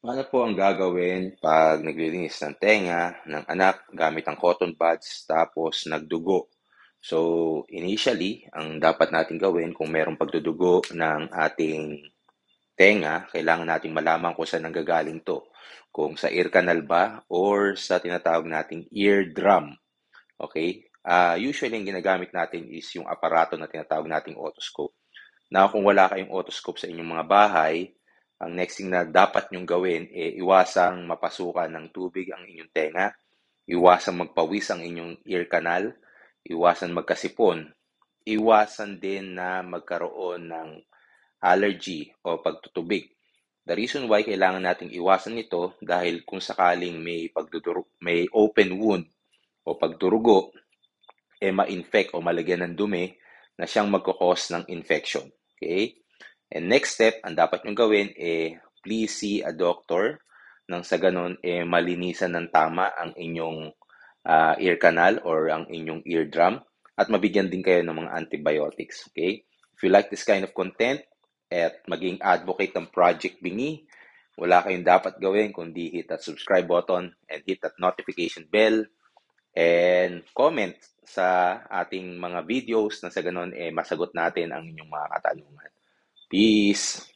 Ano po ang gagawin pag naglilinis ng tenga ng anak gamit ang cotton buds tapos nagdugo? So, initially, ang dapat natin gawin kung merong pagdudugo ng ating tenga, kailangan nating malaman kung saan nanggagaling to. Kung sa ear canal ba or sa tinatawag nating eardrum. Okay? Usually, ang ginagamit natin is yung aparato na tinatawag nating otoscope. Na kung wala kayong otoscope sa inyong mga bahay, ang next thing na dapat nyong gawin, iwasang mapasukan ng tubig ang inyong tenga, iwasang magpawis ang inyong ear canal, iwasan magkasipon, iwasan din na magkaroon ng allergy o pagtutubig. The reason why kailangan nating iwasan ito dahil kung sakaling may open wound o pagdurugo, ma-infect o malagyan ng dumi na siyang magkakos ng infection. Okay? And next step, ang dapat nyong gawin, please see a doctor nang sa ganon, malinisan ng tama ang inyong ear canal or ang inyong eardrum at mabigyan din kayo ng mga antibiotics. Okay? If you like this kind of content at maging advocate ng Project Bingi, wala kayong dapat gawin kundi hit that subscribe button and hit that notification bell and comment sa ating mga videos na sa ganon masagot natin ang inyong mga katanungan. Peace!